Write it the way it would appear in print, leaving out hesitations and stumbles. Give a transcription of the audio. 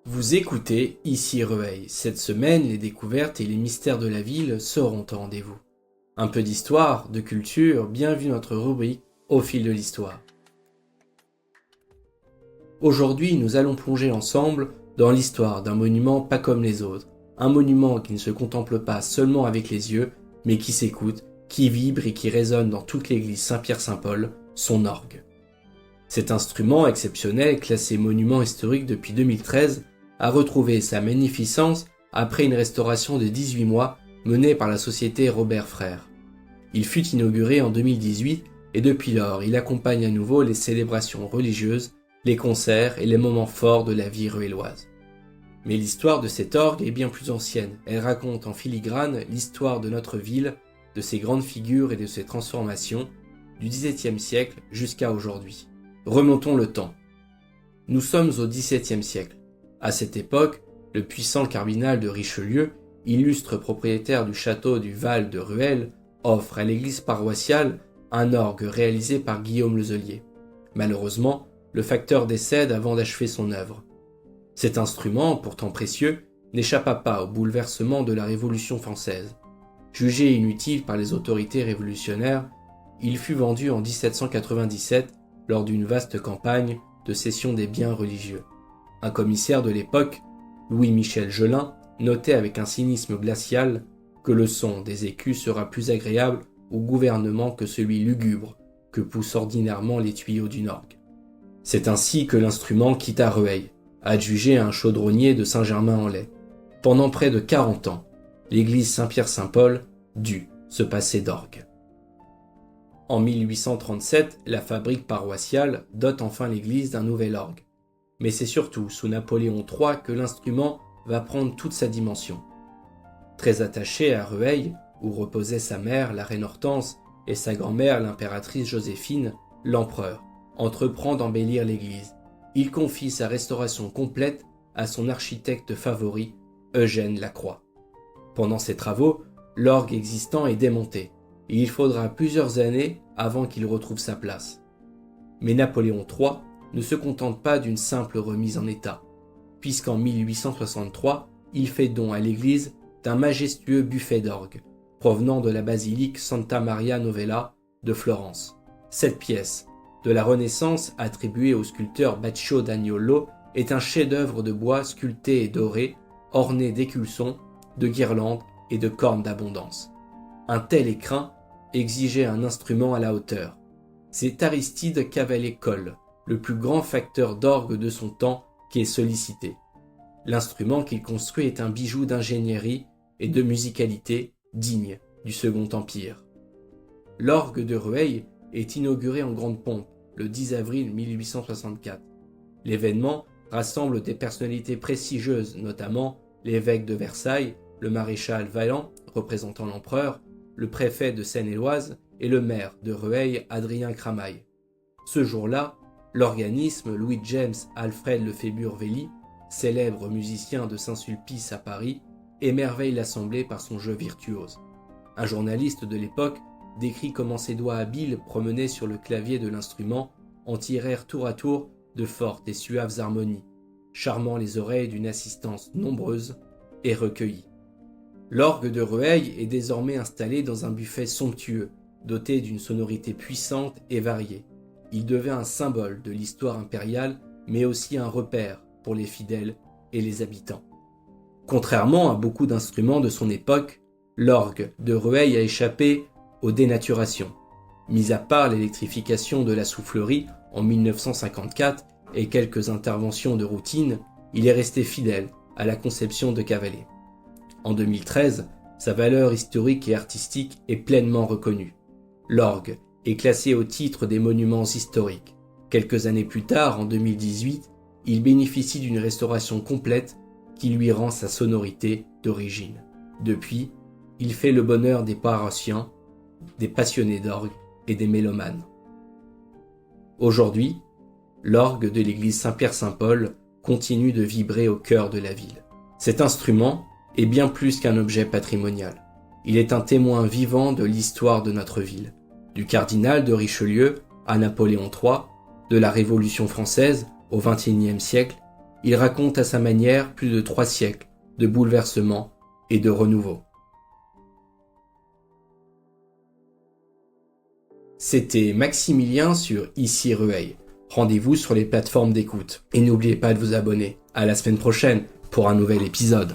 Vous écoutez Ici Rueil. Cette semaine, les découvertes et les mystères de la ville seront au rendez-vous. Un peu d'histoire, de culture, bienvenue dans notre rubrique Au fil de l'histoire. Aujourd'hui, nous allons plonger ensemble dans l'histoire d'un monument pas comme les autres. Un monument qui ne se contemple pas seulement avec les yeux, mais qui s'écoute, qui vibre et qui résonne dans toute l'église Saint-Pierre-Saint-Paul, son orgue. Cet instrument exceptionnel, classé monument historique depuis 2013, a retrouvé sa magnificence après une restauration de 18 mois menée par la société Robert Frères. Il fut inauguré en 2018 et depuis lors, il accompagne à nouveau les célébrations religieuses, les concerts et les moments forts de la vie ruelloise. Mais l'histoire de cet orgue est bien plus ancienne. Elle raconte en filigrane l'histoire de notre ville, de ses grandes figures et de ses transformations, du XVIIe siècle jusqu'à aujourd'hui. Remontons le temps. Nous sommes au XVIIe siècle. À cette époque, le puissant cardinal de Richelieu, illustre propriétaire du château du Val de Rueil, offre à l'église paroissiale un orgue réalisé par Guillaume Lezelier. Malheureusement, le facteur décède avant d'achever son œuvre. Cet instrument, pourtant précieux, n'échappa pas au bouleversement de la Révolution française. Jugé inutile par les autorités révolutionnaires, il fut vendu en 1797 lors d'une vaste campagne de cession des biens religieux. Un commissaire de l'époque, Louis-Michel Gelin, notait avec un cynisme glacial que le son des écus sera plus agréable au gouvernement que celui lugubre que poussent ordinairement les tuyaux d'une orgue. C'est ainsi que l'instrument quitta Rueil, adjugé à un chaudronnier de Saint-Germain-en-Laye. Pendant près de 40 ans, l'église Saint-Pierre-Saint-Paul dut se passer d'orgue. En 1837, la fabrique paroissiale dote enfin l'église d'un nouvel orgue. Mais c'est surtout sous Napoléon III que l'instrument va prendre toute sa dimension. Très attaché à Rueil, où reposaient sa mère, la reine Hortense, et sa grand-mère, l'impératrice Joséphine, l'empereur entreprend d'embellir l'église. Il confie sa restauration complète à son architecte favori, Eugène Lacroix. Pendant ces travaux, l'orgue existant est démonté, et il faudra plusieurs années avant qu'il retrouve sa place. Mais Napoléon III ne se contente pas d'une simple remise en état, puisqu'en 1863, il fait don à l'église d'un majestueux buffet d'orgue, provenant de la basilique Santa Maria Novella de Florence. Cette pièce, de la Renaissance attribuée au sculpteur Baccio d'Agnolo, est un chef-d'œuvre de bois sculpté et doré, orné d'éculsons, de guirlandes et de cornes d'abondance. Un tel écrin exigeait un instrument à la hauteur. C'est Aristide Cavalet-Coll, le plus grand facteur d'orgue de son temps, qui est sollicité. L'instrument qu'il construit est un bijou d'ingénierie et de musicalité digne du Second Empire. L'orgue de Rueil est inauguré en grande pompe le 10 avril 1864. L'événement rassemble des personnalités prestigieuses, notamment l'évêque de Versailles, le maréchal Vaillant, représentant l'empereur, le préfet de Seine-et-Oise et le maire de Rueil, Adrien Cramail. Ce jour-là, l'organisme Louis-James Alfred Lefébure-Velly, célèbre musicien de Saint-Sulpice à Paris, émerveille l'assemblée par son jeu virtuose. Un journaliste de l'époque décrit comment ses doigts habiles promenés sur le clavier de l'instrument en tirèrent tour à tour de fortes et suaves harmonies, charmant les oreilles d'une assistance nombreuse et recueillie. L'orgue de Rueil est désormais installé dans un buffet somptueux, doté d'une sonorité puissante et variée. Il devient un symbole de l'histoire impériale, mais aussi un repère pour les fidèles et les habitants. Contrairement à beaucoup d'instruments de son époque, l'orgue de Rueil a échappé aux dénaturations. Mis à part l'électrification de la soufflerie en 1954 et quelques interventions de routine, il est resté fidèle à la conception de Cavalet. En 2013, sa valeur historique et artistique est pleinement reconnue. L'orgue est classé au titre des monuments historiques. Quelques années plus tard, en 2018, il bénéficie d'une restauration complète qui lui rend sa sonorité d'origine. Depuis, il fait le bonheur des paroissiens, des passionnés d'orgue et des mélomanes. Aujourd'hui, l'orgue de l'église Saint-Pierre-Saint-Paul continue de vibrer au cœur de la ville. Cet instrument est bien plus qu'un objet patrimonial. Il est un témoin vivant de l'histoire de notre ville, du cardinal de Richelieu à Napoléon III, de la Révolution française au XXIe siècle. il raconte à sa manière plus de 3 siècles de bouleversements et de renouveau. C'était Maximilien sur Ici Rueil. Rendez-vous sur les plateformes d'écoute. Et n'oubliez pas de vous abonner. À la semaine prochaine pour un nouvel épisode.